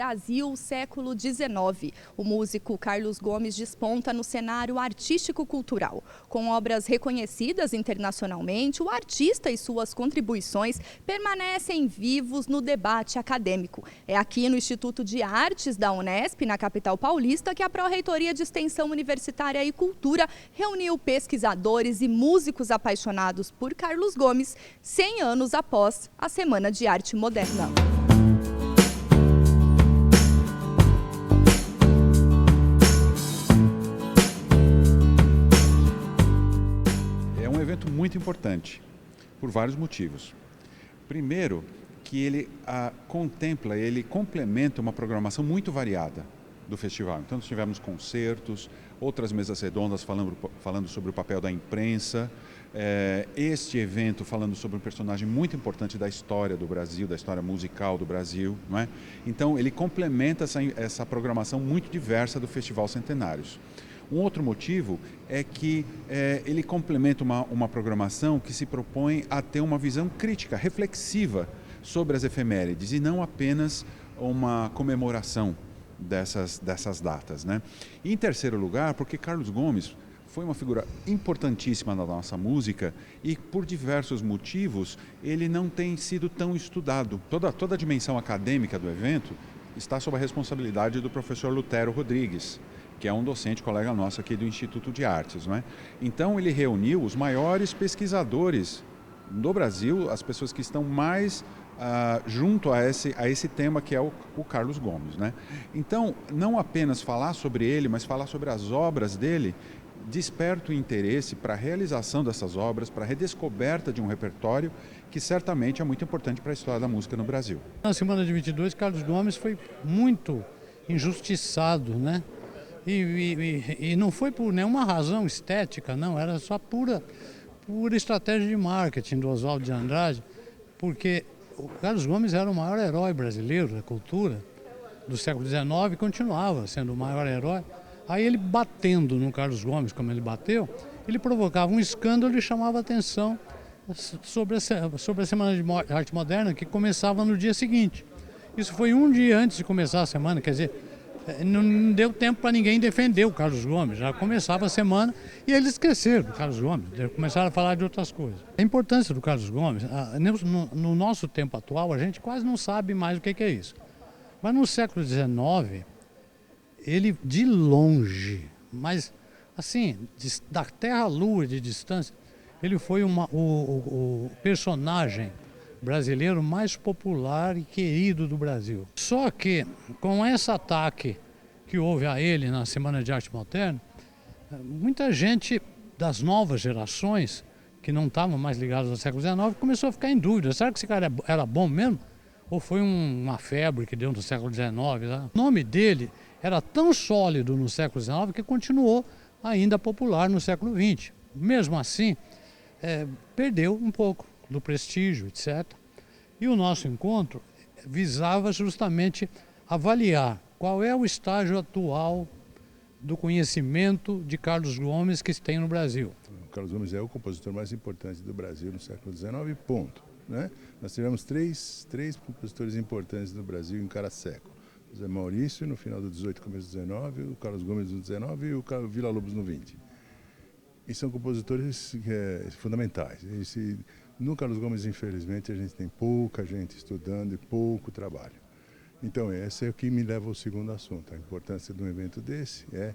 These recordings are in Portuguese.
Brasil, século XIX. O músico Carlos Gomes desponta no cenário artístico-cultural. Com obras reconhecidas internacionalmente, o artista e suas contribuições permanecem vivos no debate acadêmico. É aqui no Instituto de Artes da Unesp, na capital paulista, que a Pró-Reitoria de Extensão Universitária e Cultura reuniu pesquisadores e músicos apaixonados por Carlos Gomes, 100 anos após a Semana de Arte Moderna. É um evento muito importante, por vários motivos. Primeiro, que ele ele complementa uma programação muito variada do festival. Então, nós tivemos concertos, outras mesas redondas falando sobre o papel da imprensa, este evento falando sobre um personagem muito importante da história do Brasil, da história musical do Brasil, não é? Então, ele complementa essa programação muito diversa do Festival Centenários. Um outro motivo é que ele complementa uma programação que se propõe a ter uma visão crítica, reflexiva sobre as efemérides e não apenas uma comemoração dessas datas, né? E em terceiro lugar, porque Carlos Gomes foi uma figura importantíssima na nossa música e por diversos motivos ele não tem sido tão estudado. Toda a dimensão acadêmica do evento está sob a responsabilidade do professor Lutero Rodrigues, que é um docente, colega nosso aqui do Instituto de Artes, não é? Então ele reuniu os maiores pesquisadores do Brasil, as pessoas que estão mais junto a esse tema que é o Carlos Gomes, né? Então, não apenas falar sobre ele, mas falar sobre as obras dele, desperta o interesse para a realização dessas obras, para a redescoberta de um repertório que certamente é muito importante para a história da música no Brasil. Na semana de 22, Carlos Gomes foi muito injustiçado, né? E não foi por nenhuma razão estética, não, era só pura estratégia de marketing do Oswaldo de Andrade, porque o Carlos Gomes era o maior herói brasileiro da cultura do século XIX e continuava sendo o maior herói. Aí ele batendo no Carlos Gomes, como ele bateu, ele provocava um escândalo e chamava atenção sobre a Semana de Arte Moderna, que começava no dia seguinte. Isso foi um dia antes de começar a semana, quer dizer, não deu tempo para ninguém defender o Carlos Gomes, já começava a semana e eles esqueceram do Carlos Gomes, começaram a falar de outras coisas. A importância do Carlos Gomes, no nosso tempo atual, a gente quase não sabe mais o que é isso. Mas no século XIX, ele de longe, mas assim, da Terra à Lua de distância, ele foi o personagem brasileiro mais popular e querido do Brasil. Só que, com esse ataque que houve a ele na Semana de Arte Moderna, muita gente das novas gerações, que não estavam mais ligadas ao século XIX, começou a ficar em dúvida. Será que esse cara era bom mesmo? Ou foi uma febre que deu no século XIX? Né? O nome dele era tão sólido no século XIX que continuou ainda popular no século XX. Mesmo assim, perdeu um pouco do prestígio, etc. E o nosso encontro visava justamente avaliar qual é o estágio atual do conhecimento de Carlos Gomes que se tem no Brasil. O Carlos Gomes é o compositor mais importante do Brasil no século XIX, ponto. Né? Nós tivemos três compositores importantes no Brasil em cada século. O Zé Maurício no final do 18, começo do 19, o Carlos Gomes no 19 e o Vila Lobos no 20. E são compositores fundamentais. No Carlos Gomes, infelizmente, a gente tem pouca gente estudando e pouco trabalho. Então, esse é o que me leva ao segundo assunto. A importância de um evento desse é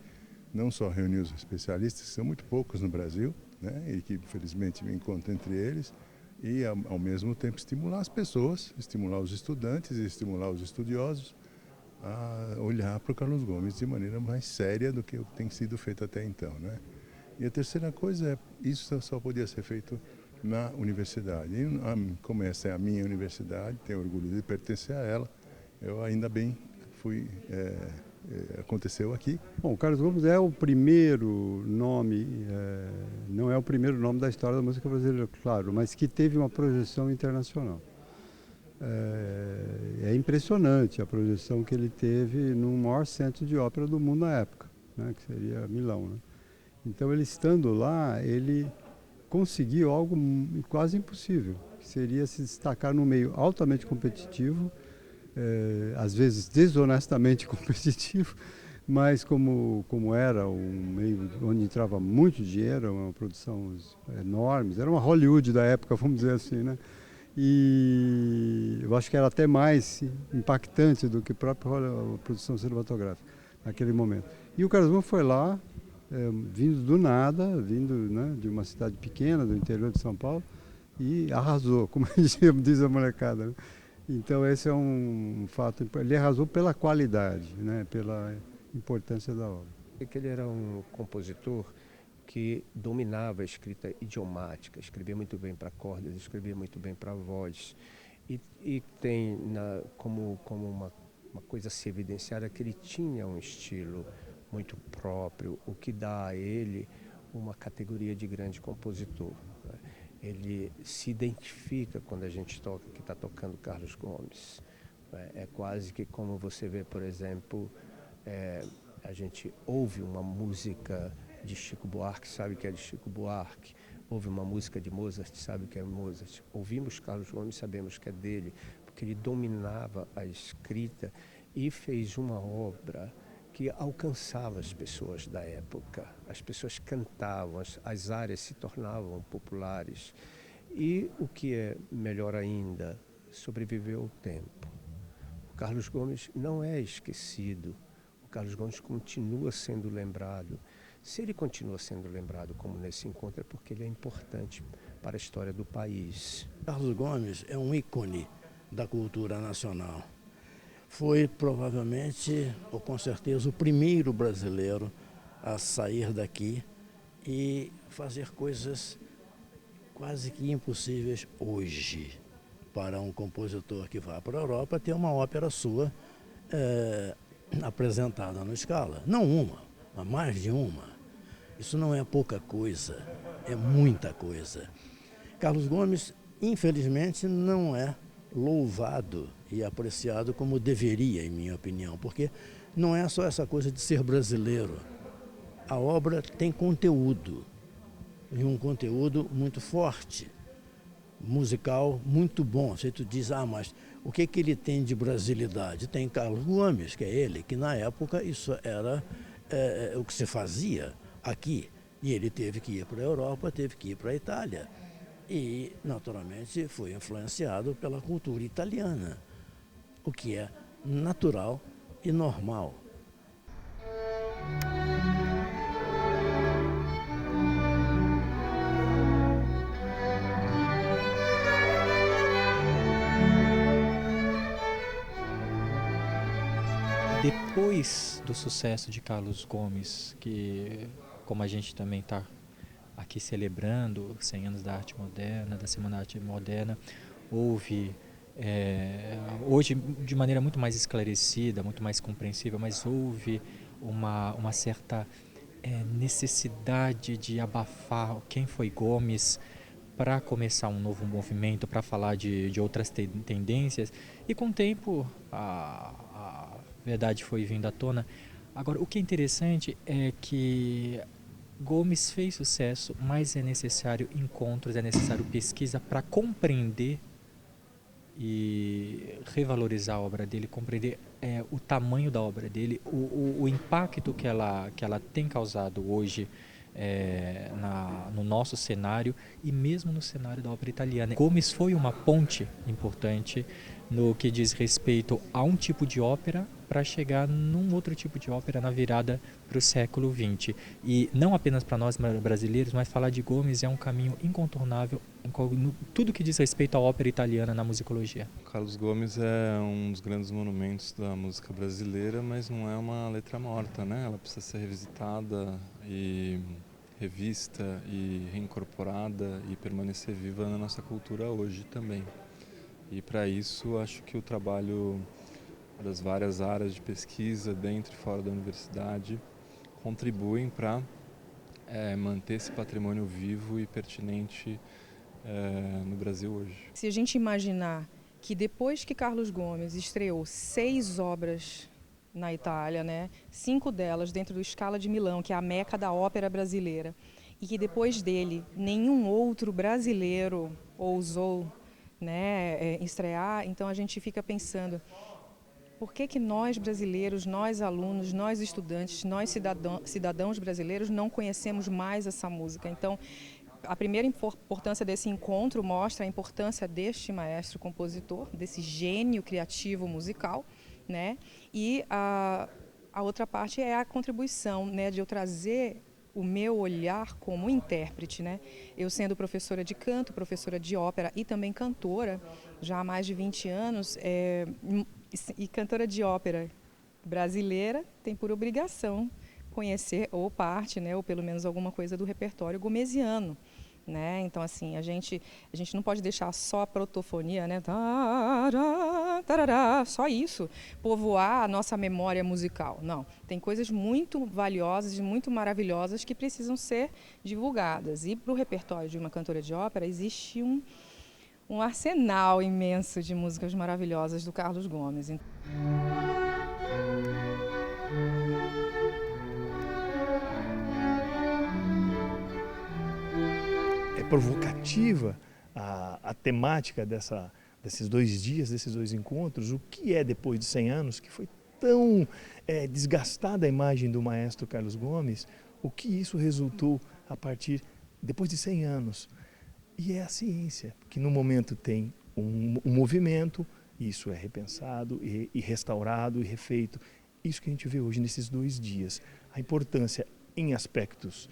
não só reunir os especialistas, que são muito poucos no Brasil, né, e que, infelizmente, me encontro entre eles, e, ao mesmo tempo, estimular as pessoas, estimular os estudantes e estimular os estudiosos a olhar para o Carlos Gomes de maneira mais séria do que tem sido feito até então, né? E a terceira coisa é, isso só podia ser feito na universidade. E, como essa é a minha universidade, tenho orgulho de pertencer a ela, eu ainda bem aconteceu aqui. Bom, o Carlos Gomes é o primeiro nome, não é o primeiro nome da história da música brasileira, claro, mas que teve uma projeção internacional. É impressionante a projeção que ele teve no maior centro de ópera do mundo na época, né, que seria Milão, né? Então, ele estando lá, ele conseguiu algo quase impossível, que seria se destacar num meio altamente competitivo, às vezes desonestamente competitivo, mas como era um meio onde entrava muito dinheiro, uma produção enorme, era uma Hollywood da época, vamos dizer assim, né? E eu acho que era até mais impactante do que a própria produção cinematográfica naquele momento. E o Carlos Gomes foi lá, vindo do nada, vindo, né, de uma cidade pequena, do interior de São Paulo, e arrasou, como diz a molecada, né? Então esse é um fato importante. Ele arrasou pela qualidade, né, pela importância da obra. Que ele era um compositor que dominava a escrita idiomática, escrevia muito bem para cordas, escrevia muito bem para voz. E tem como uma coisa a se evidenciar é que ele tinha um estilo muito próprio, o que dá a ele uma categoria de grande compositor. Ele se identifica quando a gente toca, que está tocando Carlos Gomes. É quase que como você vê, por exemplo, a gente ouve uma música de Chico Buarque, sabe que é de Chico Buarque. Ouve uma música de Mozart, sabe que é Mozart. Ouvimos Carlos Gomes, sabemos que é dele, porque ele dominava a escrita e fez uma obra que alcançava as pessoas da época. As pessoas cantavam, as áreas se tornavam populares. E o que é melhor ainda, sobreviveu ao tempo. O Carlos Gomes não é esquecido. O Carlos Gomes continua sendo lembrado. Se ele continua sendo lembrado como nesse encontro, é porque ele é importante para a história do país. Carlos Gomes é um ícone da cultura nacional. Foi provavelmente, ou com certeza, o primeiro brasileiro a sair daqui e fazer coisas quase que impossíveis hoje para um compositor que vá para a Europa ter uma ópera sua apresentada no Scala. Não uma, mas mais de uma. Isso não é pouca coisa, é muita coisa. Carlos Gomes, infelizmente, não é louvado e apreciado como deveria, em minha opinião, porque não é só essa coisa de ser brasileiro. A obra tem conteúdo, e um conteúdo muito forte, musical muito bom. Você diz, mas o que ele tem de brasilidade? Tem Carlos Gomes, que é ele, que na época isso era o que se fazia aqui. E ele teve que ir para a Europa, teve que ir para a Itália. E, naturalmente, foi influenciado pela cultura italiana, o que é natural e normal. Depois do sucesso de Carlos Gomes, que, como a gente também está aqui celebrando 100 anos da arte moderna, da Semana da Arte Moderna, houve, hoje de maneira muito mais esclarecida, muito mais compreensível, mas houve uma certa necessidade de abafar quem foi Gomes para começar um novo movimento, para falar de outras tendências, e com o tempo a verdade foi vindo à tona. Agora, o que é interessante é que Gomes fez sucesso, mas é necessário encontros, é necessário pesquisa para compreender e revalorizar a obra dele, compreender o tamanho da obra dele, o impacto que ela tem causado hoje no nosso cenário e mesmo no cenário da ópera italiana. Gomes foi uma ponte importante no que diz respeito a um tipo de ópera para chegar num outro tipo de ópera na virada para o século XX. E não apenas para nós brasileiros, mas falar de Gomes é um caminho incontornável em tudo que diz respeito à ópera italiana na musicologia. Carlos Gomes é um dos grandes monumentos da música brasileira, mas não é uma letra morta, né? Ela precisa ser revisitada e revista e reincorporada e permanecer viva na nossa cultura hoje também. E para isso acho que o trabalho das várias áreas de pesquisa dentro e fora da universidade contribuem para manter esse patrimônio vivo e pertinente no Brasil hoje. Se a gente imaginar que depois que Carlos Gomes estreou 6 obras na Itália, né, 5 delas dentro do Scala de Milão, que é a meca da ópera brasileira, e que depois dele nenhum outro brasileiro ousou, né, estrear, então a gente fica pensando Por que nós brasileiros, nós alunos, nós estudantes, nós cidadãos brasileiros não conhecemos mais essa música? Então, a primeira importância desse encontro mostra a importância deste maestro compositor, desse gênio criativo musical, né? E a outra parte é a contribuição, né, de eu trazer o meu olhar como intérprete, né? Eu sendo professora de canto, professora de ópera e também cantora, já há mais de 20 anos, e cantora de ópera brasileira, tem por obrigação conhecer ou parte, né, ou pelo menos alguma coisa do repertório gomesiano, né? Então, assim, a gente não pode deixar só a protofonia, né? Só isso, povoar a nossa memória musical. Não, tem coisas muito valiosas e muito maravilhosas que precisam ser divulgadas. E para o repertório de uma cantora de ópera existe um arsenal imenso de músicas maravilhosas do Carlos Gomes. É provocativa a temática desses 2 dias, desses 2 encontros. O que é depois de 100 anos, que foi tão desgastada a imagem do maestro Carlos Gomes, o que isso resultou depois de 100 anos. E é a ciência, que no momento tem um movimento, isso é repensado e restaurado e refeito. Isso que a gente vê hoje nesses 2 dias. A importância em aspectos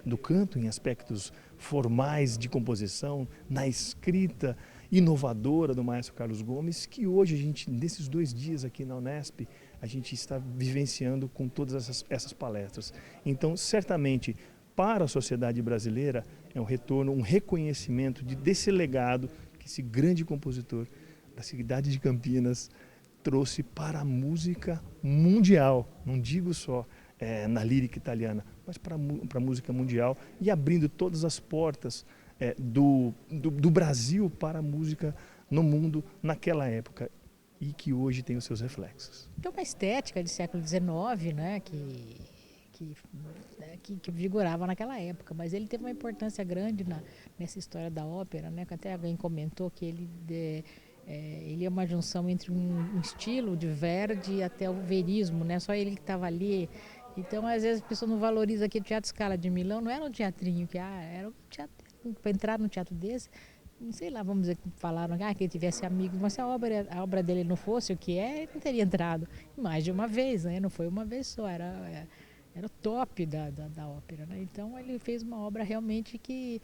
do canto, em aspectos formais de composição, na escrita inovadora do maestro Carlos Gomes, que hoje a gente, nesses 2 dias aqui na Unesp, a gente está vivenciando com todas essas palestras. Então, certamente, para a sociedade brasileira, é um retorno, um reconhecimento desse legado que esse grande compositor da cidade de Campinas trouxe para a música mundial, não digo só na lírica italiana, mas para a música mundial, e abrindo todas as portas do Brasil para a música no mundo naquela época, e que hoje tem os seus reflexos. Então, uma estética de século XIX, né, que vigorava naquela época, mas ele teve uma importância grande nessa história da ópera, né, que até alguém comentou que ele é uma junção entre um estilo de Verdi até o verismo, né, só ele que estava ali. Então, às vezes, a pessoa não valoriza que o Teatro Scala de Milão não era um teatrinho, era um teatro. Para entrar num teatro desse, não sei lá, vamos dizer, falaram que ele tivesse amigos, mas se a obra dele não fosse o que ele não teria entrado mais de uma vez, né? Não foi uma vez só, era o top da ópera, né? Então, ele fez uma obra realmente que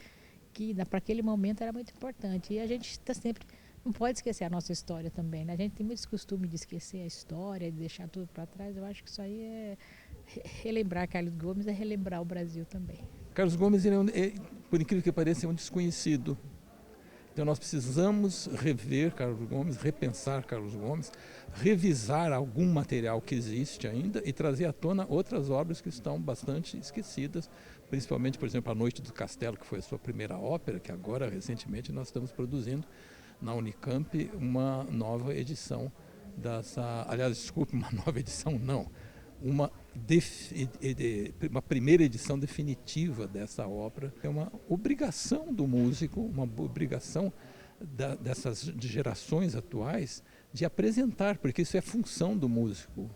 para aquele momento era muito importante. E a gente está sempre, não pode esquecer a nossa história também, né? A gente tem muito costume de esquecer a história, de deixar tudo para trás. Eu acho que isso aí é relembrar Carlos Gomes, é relembrar o Brasil também. Carlos Gomes, por incrível que pareça, é um desconhecido. Então nós precisamos rever Carlos Gomes, repensar Carlos Gomes, revisar algum material que existe ainda e trazer à tona outras obras que estão bastante esquecidas, principalmente, por exemplo, A Noite do Castelo, que foi a sua primeira ópera, que agora, recentemente, nós estamos produzindo na Unicamp uma nova edição aliás, desculpe, uma nova edição não, uma primeira edição definitiva dessa obra. É uma obrigação do músico, uma obrigação dessas gerações atuais de apresentar, porque isso é função do músico.